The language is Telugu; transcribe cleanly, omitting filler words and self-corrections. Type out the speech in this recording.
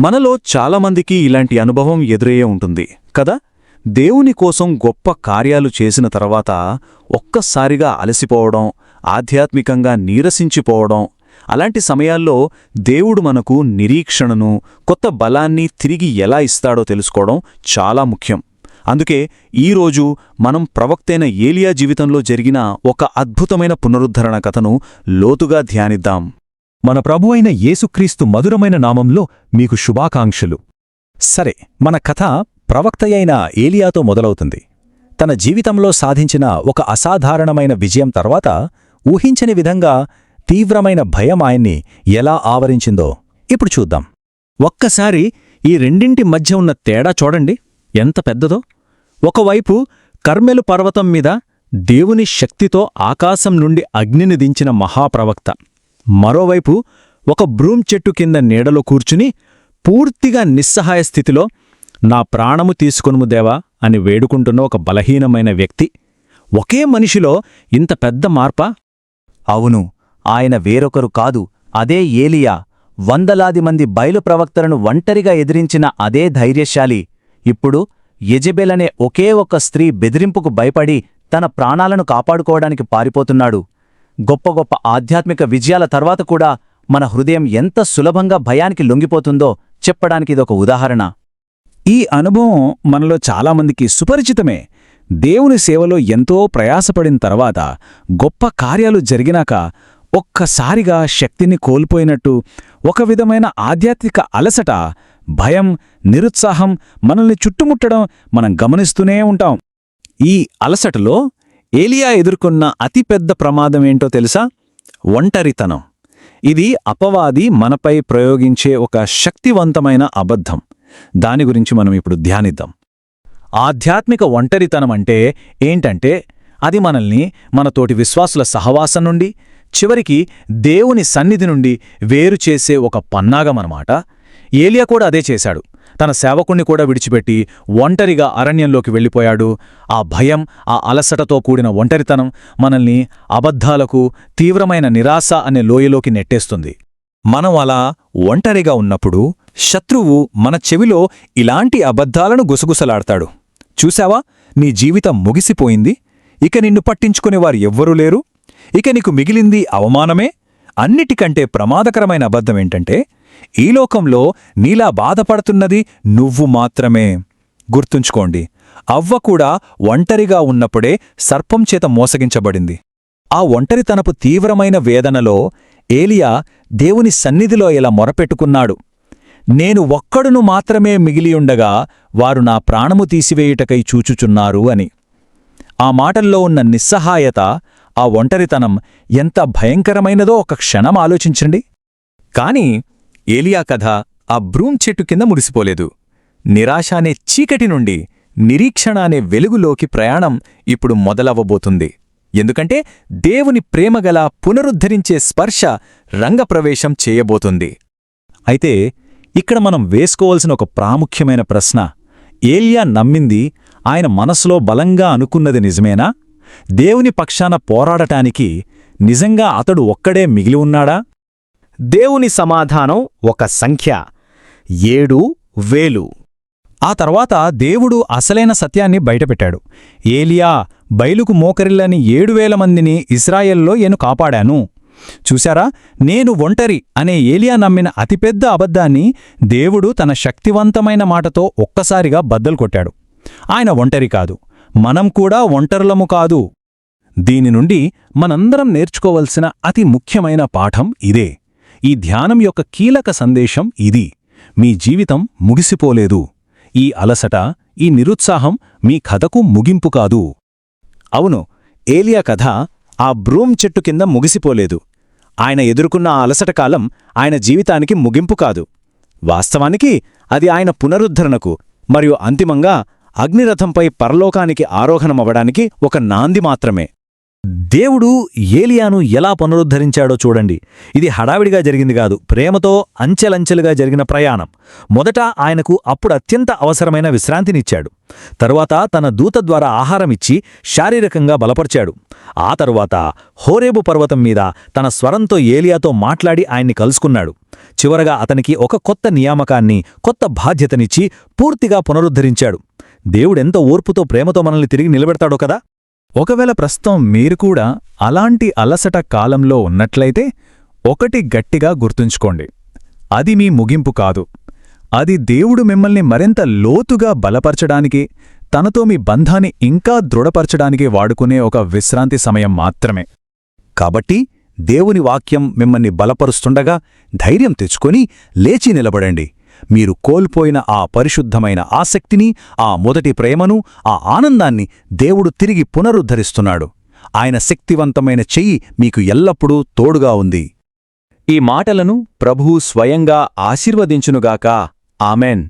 మనలో చాలామందికి ఇలాంటి అనుభవం ఎదురయ్యే ఉంటుంది కదా. దేవుని కోసం గొప్ప కార్యాలు చేసిన తర్వాత ఒక్కసారిగా అలసిపోవడం, ఆధ్యాత్మికంగా నీరసించిపోవడం, అలాంటి సమయాల్లో దేవుడు మనకు నిరీక్షణను, కొత్త బలాన్ని తిరిగి ఎలా ఇస్తాడో తెలుసుకోవడం చాలా ముఖ్యం. అందుకే ఈరోజు మనం ప్రవక్తైన ఏలియా జీవితంలో జరిగిన ఒక అద్భుతమైన పునరుద్ధరణ కథను లోతుగా ధ్యానిద్దాం. మన ప్రభువైన యేసుక్రీస్తు మధురమైన నామంలో మీకు శుభాకాంక్షలు. సరే, మన కథ ప్రవక్తయైన ఏలియాతో మొదలవుతుంది. తన జీవితంలో సాధించిన ఒక అసాధారణమైన విజయం తర్వాత ఊహించని విధంగా తీవ్రమైన భయం ఆయన్ని ఎలా ఆవరించిందో ఇప్పుడు చూద్దాం. ఒక్కసారి ఈ రెండింటి మధ్య ఉన్న తేడా చూడండి, ఎంత పెద్దదో. ఒకవైపు కర్మెలు పర్వతం మీద దేవుని శక్తితో ఆకాశం నుండి అగ్నిని దించిన మహాప్రవక్త, మరోవైపు ఒక బ్రూమ్ చెట్టు కింద నీడలో కూర్చుని పూర్తిగా నిస్సహాయ స్థితిలో నా ప్రాణము తీసుకొనుము దేవా అని వేడుకుంటున్న ఒక బలహీనమైన వ్యక్తి. ఒకే మనిషిలో ఇంత పెద్ద మార్పా? అవును, ఆయన వేరొకరు కాదు, అదే ఏలియా. వందలాది మంది బయలు ప్రవక్తలను ఒంటరిగా ఎదిరించిన అదే ధైర్యశాలి ఇప్పుడు యెజెబెలనే ఒకే ఒక్క స్త్రీ బెదిరింపుకు భయపడి తన ప్రాణాలను కాపాడుకోవడానికి పారిపోతున్నాడు. గొప్ప గొప్ప ఆధ్యాత్మిక విజయాల తర్వాత కూడా మన హృదయం ఎంత సులభంగా భయానికి లొంగిపోతుందో చెప్పడానికి ఇదొక ఉదాహరణ. ఈ అనుభవం మనలో చాలామందికి సుపరిచితమే. దేవుని సేవలో ఎంతో ప్రయాసపడిన తర్వాత గొప్ప కార్యాలు జరిగినాక ఒక్కసారిగా శక్తిని కోల్పోయినట్టు ఒక విధమైన ఆధ్యాత్మిక అలసట, భయం, నిరుత్సాహం మనల్ని చుట్టుముట్టడం మనం గమనిస్తూనే ఉంటాం. ఈ అలసటలో ఏలియా ఎదుర్కొన్న అతిపెద్ద ప్రమాదమేంటో తెలుసా? ఒంటరితనం. ఇది అపవాది మనపై ప్రయోగించే ఒక శక్తివంతమైన అబద్ధం. దాని గురించి మనం ఇప్పుడు ధ్యానిద్దాం. ఆధ్యాత్మిక ఒంటరితనమంటే ఏంటంటే అది మనల్ని మనతోటి విశ్వాసుల సహవాసం నుండి, చివరికి దేవుని సన్నిధి నుండి వేరుచేసే ఒక పన్నాగమనమాట. ఏలియా కూడా అదే చేశాడు. తన సేవకుణ్ణి కూడా విడిచిపెట్టి ఒంటరిగా అరణ్యంలోకి వెళ్ళిపోయాడు. ఆ భయం, ఆ అలసటతో కూడిన ఒంటరితనం మనల్ని అబద్ధాలకు, తీవ్రమైన నిరాశ అనే లోయలోకి నెట్టేస్తుంది. మనం అలా ఒంటరిగా ఉన్నప్పుడు శత్రువు మన చెవిలో ఇలాంటి అబద్ధాలను గుసగుసలాడతాడు. చూశావా, నీ జీవితం ముగిసిపోయింది, ఇక నిన్ను పట్టించుకునేవారు ఎవ్వరూ లేరు, ఇక నీకు మిగిలింది అవమానమే. అన్నిటికంటే ప్రమాదకరమైన అబద్ధమేంటంటే ఈ లోకంలో నీలా బాధపడుతున్నది నువ్వు మాత్రమే. గుర్తుంచుకోండి, అవ్వ కూడా ఒంటరిగా ఉన్నప్పుడే సర్పం చేత మోసగించబడింది. ఆ ఒంటరితనపు తీవ్రమైన వేదనలో ఏలియా దేవుని సన్నిధిలో ఇలా మొరపెట్టుకున్నాడు, నేను ఒక్కడును మాత్రమే మిగిలియుండగా వారు నా ప్రాణము తీసివేయుటకై చూచుచున్నారు అని. ఆ మాటల్లో ఉన్న నిస్సహాయత, ఆ ఒంటరితనం ఎంత భయంకరమైనదో ఒక క్షణం ఆలోచించండి. కాని ఏలియా కథ ఆ బ్రూమ్ చెట్టు కింద మురిసిపోలేదు. నిరాశ అనే చీకటి నుండి నిరీక్షణ అనే వెలుగులోకి ప్రయాణం ఇప్పుడు మొదలవ్వబోతుంది. ఎందుకంటే దేవుని ప్రేమగల పునరుద్ధరించే స్పర్శ రంగప్రవేశం చేయబోతుంది. అయితే ఇక్కడ మనం వేసుకోవలసిన ఒక ప్రాముఖ్యమైన ప్రశ్న, ఏలియా నమ్మింది, ఆయన మనసులో బలంగా అనుకున్నది నిజమేనా? దేవుని పక్షాన పోరాడటానికి నిజంగా అతడు ఒక్కడే మిగిలి ఉన్నాడా? దేవుని సమాధానం ఒక సంఖ్య, 7,000. ఆ తర్వాత దేవుడు అసలైన సత్యాన్ని బయటపెట్టాడు. ఏలియా, బయలుకు మోకరిల్లని 7,000 మందిని ఇశ్రాయేల్లో నేను కాపాడాను. చూశారా, నేను ఒంటరి అనే ఏలియా నమ్మిన అతిపెద్ద అబద్ధాన్ని దేవుడు తన శక్తివంతమైన మాటతో ఒక్కసారిగా బద్దలు కొట్టాడు. ఆయన ఒంటరి కాదు, మనం కూడా ఒంటరులము కాదు. దీని నుండి మనందరం నేర్చుకోవలసిన అతి ముఖ్యమైన పాఠం ఇదే. ఈ ధ్యానం యొక్క కీలక సందేశం ఇది: మీ జీవితం ముగిసిపోలేదు. ఈ అలసట, ఈ నిరుత్సాహం మీ కథకు ముగింపు కాదు. అవును, ఏలియా కథ ఆ బ్రూమ్ చెట్టు కింద ముగిసిపోలేదు. ఆయన ఎదుర్కొన్న ఆ అలసట కాలం ఆయన జీవితానికి ముగింపు కాదు. వాస్తవానికి అది ఆయన పునరుద్ధరణకు మరియు అంతిమంగా అగ్నిరథంపై పరలోకానికి ఆరోహణమవ్వడానికి ఒక నాంది మాత్రమే. దేవుడు ఏలియాను ఎలా పునరుద్ధరించాడో చూడండి. ఇది హడావిడిగా జరిగింది కాదు, ప్రేమతో అంచెలంచెలుగా జరిగిన ప్రయాణం. మొదట ఆయనకు అప్పుడు అత్యంత అవసరమైన విశ్రాంతినిచ్చాడు. తరువాత తన దూత ద్వారా ఆహారమిచ్చి శారీరకంగా బలపర్చాడు. ఆ తరువాత హోరేబు పర్వతం మీద తన స్వరంతో ఏలియాతో మాట్లాడి ఆయన్ని కలుసుకున్నాడు. చివరగా అతనికి ఒక కొత్త నియామకాన్ని, కొత్త బాధ్యతనిచ్చి పూర్తిగా పునరుద్ధరించాడు. దేవుడెంత ఓర్పుతో ప్రేమతో మనల్ని తిరిగి నిలబెడతాడో కదా. ఒకవేళ ప్రస్తుతం మీరు కూడా అలాంటి అలసట కాలంలో ఉన్నట్లయితే ఒకటి గట్టిగా గుర్తుంచుకోండి. అది మీ ముగింపు కాదు. అది దేవుడు మిమ్మల్ని మరింత లోతుగా బలపరచడానికి, తనతో మీ బంధాన్ని ఇంకా దృఢపరచడానికి వాడుకునే ఒక విశ్రాంతి సమయం మాత్రమే. కాబట్టి దేవుని వాక్యం మిమ్మల్ని బలపరుస్తుండగా ధైర్యం తెచ్చుకొని లేచి నిలబడండి. మీరు కోల్పోయిన ఆ పరిశుద్ధమైన ఆసక్తిని, ఆ మొదటి ప్రేమను, ఆ ఆనందాన్ని దేవుడు తిరిగి పునరుద్ధరిస్తున్నాడు. ఆయన శక్తివంతమైన చెయ్యి మీకు ఎల్లప్పుడూ తోడుగా ఉంది. ఈ మాటలను ప్రభువు స్వయంగా ఆశీర్వదించునుగాక. ఆమెన్.